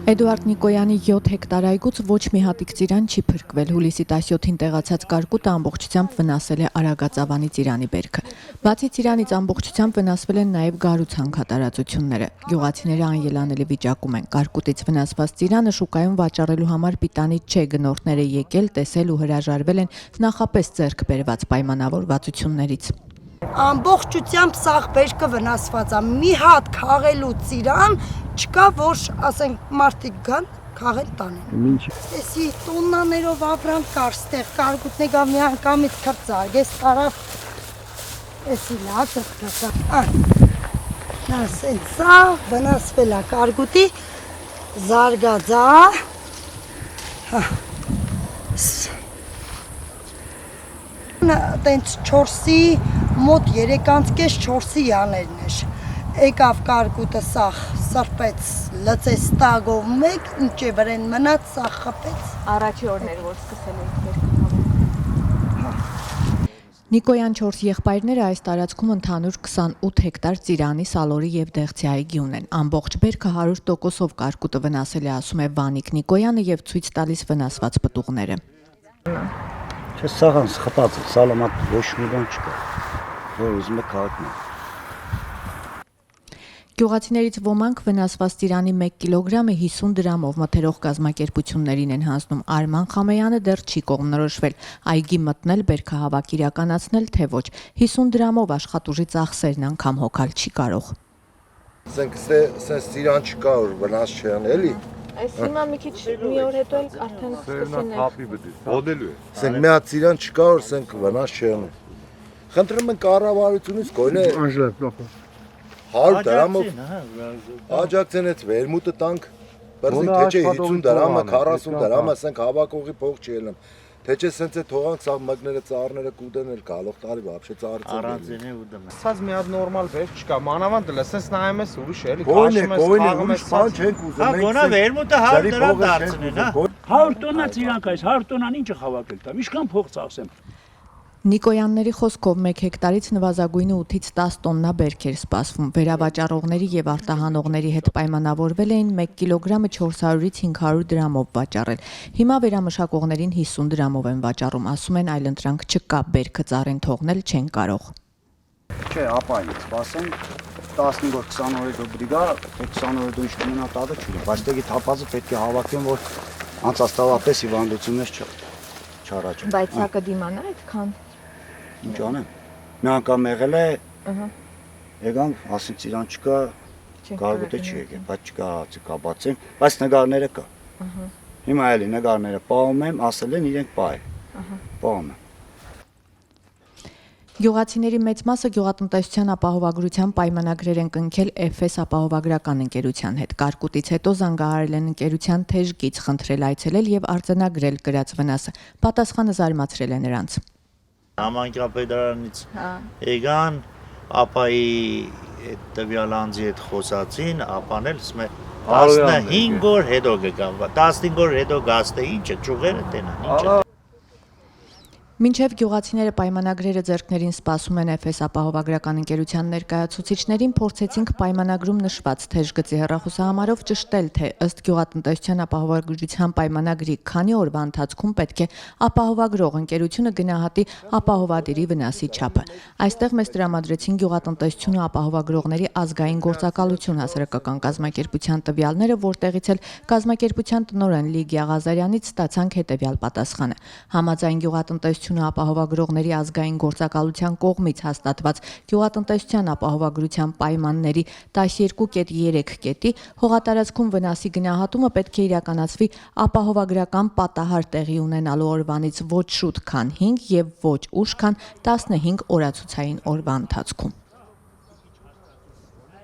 Էդուարդ Նիկոյանի 7 հեկտար այգուց ոչ մի հատիկ ծիրան չի փրկվել։ Հուլիսի 17-ին տեղացած կարկուտը ամբողջությամբ վնասել է Արագածավանի ծիրանի բերքը։ Բացի ծիրանից ամբողջությամբ վնասվել են նաև գարուցան քատարածությունները։ Գյուղացիները անելանելի վիճակում են։ Կարկուտից վնասված ծիրանը շուկայում վաճառելու համար պիտանի չէ, գնորդները եկել, տեսել ու հրաժարվել են նախապես ձեռք բերված պայմանավորվածություններից։ Ամբողջությամբ սաղ բերքը վնասված է, մի հատ քաղելու ծիրան չկա, որ ասենք մարդիկ գան, քաղեն տանեն։ Էսի տոննաներով ապրանք կար, ստեղ կարկուտն եկավ մի անգամից քրծակ, ես տարավ, էսի լավ կրծակա։ Սա վնասվել է կարկուտի, զարգացա։ Տենց 4-ի մոտ 3.5-4-ի յաներն էր, եկավ կարկուտը սաղ սրպեց, լծեց տագով մեկ, ինչ է վրեն մնաց, սաղ խպեց։ Առաջի օրներ, որ սկսել եք բերքը։ Նիկոյան 4 եղբայրները այս տարածքում ընդհանուր 28 հեկտար ծիրանի, սալորի և դեղցի այգի ունեն։ Ամբողջ բերքը 100%-ով կարկուտը վնասել է, ասում է Վանիկ Նիկոյանը և ցույց տալիս վնասված պտուղները։ Սաղան սխպած է, սալամատ ոչ մի բան չկա, որ ուզում է քաղաքն է։ Գյուղացիներից ոմանք վնասված ծիրանի 1 կիլոգրամը 50 դրամով մթերող կազմակերպություններին են հանձնում։ Արման Խամեյանը դեռ չի կողմնորոշվել այգի մտնել, բերքահավաք իրականացնել, թե ոչ։ 50 դրամով աշխատուժի ծախսերն անգամ հոգալ չի կարող։ Սենց ծիրան չկա, որ վնաս չեն, էլի։ Այս հիմա մի քիչ մի օր հետո էլ արդեն սկսեն է։ Սենք մի հատ ծիրան չկա, որ սենք վնաս չեն։ Խնդրում են կառավարությունից գոնե 100 դրամով աջակցեն այդ վերմուտը տանք, բրզենք թե չէ 50 դրամը, 40 դրամը, սենք հավաքողի փող չի ելնում։ Թե չէ սենց է թողանք սաղ մկները ծառները կուտեն էլ գալող տարի վաբշե ծառը առանձին է ու դեմ։ Ասած մի հատ նորմալ բերք չկա, մանավանդ դե սենց նայում ես ուրիշ էլի, գոնե ուրիշ բան չենք ուզում։ Հա գոնա վերմուտը 100 դրամ դարձնեն, հա։ 100 տոննա ծիրանք այս, 100 տոննան ինչը հավաքել տամ, ինչքան փող ծախսեմ։ Նիկոյանների խոսքով 1 հեկտարից նվազագույնը 8-ից 10 տոննա բերք էր սպասվում։ Վերավաճառողների և արտահանողների հետ պայմանավորվել էին 1 կիլոգրամը 400-ից 500 դրամով վաճառել։ Հիմա վերամշակողներին 50 դրամով են վաճառում, ասում են այլընտրանք չկա, բերքը ծառին թողնել չեն կարող։ Չէ, ապային սպասեն 15-20 օր հետո բրիգա, 20 օր հետո ինչ կմնա տալը չի, բայց դեպի թափածը պետք է հավաքեն, որ անցաստավապես հիվանդություններ չառաջեն։ Բայց սա կդիմանա այդքան։ Ինչ անեմ, մի անգամ եղել է, եկան, ասին ծիրան չկա, կարկուտը չի եկել, բայց չկա հացիկա բացեմ, բայց նգարները կա։ Հիմա էլի նգարները պահում եմ, ասել են իրենք պահ է, պահում եմ։ Գյուղացիների մեծ մասը գյուղատնտեսության ապահովագրության պայմանագրեր են կնքել FS ապահովագրական ընկերության հետ։ Կարկուտից հետո զանգահարել են ընկերության թեժ գիծ, խնդրել այցելել և արձանագրել կրած վնասը։ Պատասխանը զարմացրել է նրանց։ Համայնքապետարանից եկան, ապայի տվյալ անձի հետ խոսացին, ապան էլ 15 օր հետո գան, 15 օր հետո գաստե ինչը, ճուղերը տենան, ինչը։ Մինչև գյուղացիները պայմանագրերը ձեռքներին սպասում են FS ապահովագրական ընկերության ներկայացուցիչներին, փորձեցինք պայմանագրում նշված թեժ գծի հեռախոսահամարով ճշտել, թե ըստ գյուղատնտեսության ապահովագրության պայմանագրի քանի օրվա ընթացքում պետք է ապահովագրող ընկերությունը գնահատի ապահովադիրի վնասի չափը։ Այստեղ մեզ տրամադրեցին գյուղատնտեսությունը ապահովագրողների ազգային գործակալություն հասարակական կազմակերպության տվյալները, որտեղից էլ կազմակերպության տնօրեն Լիգիա Ղազարյանից ստացանք հետևյալ պատասխանը։ Համաձայն գյուղատնտեսության ապահովագրողների ազգային գործակալության կողմից հաստատված գյուղատնտեսության ապահովագրության պայմանների 12.3 կետի հողատարածքում վնասի գնահատումը պետք է իրականացվի ապահովագրական պատահար տեղի ունենալու օրվանից ոչ շուտ, քան 5 և ոչ ուշ, քան 15 օրացուցային օրվա ընթացքում։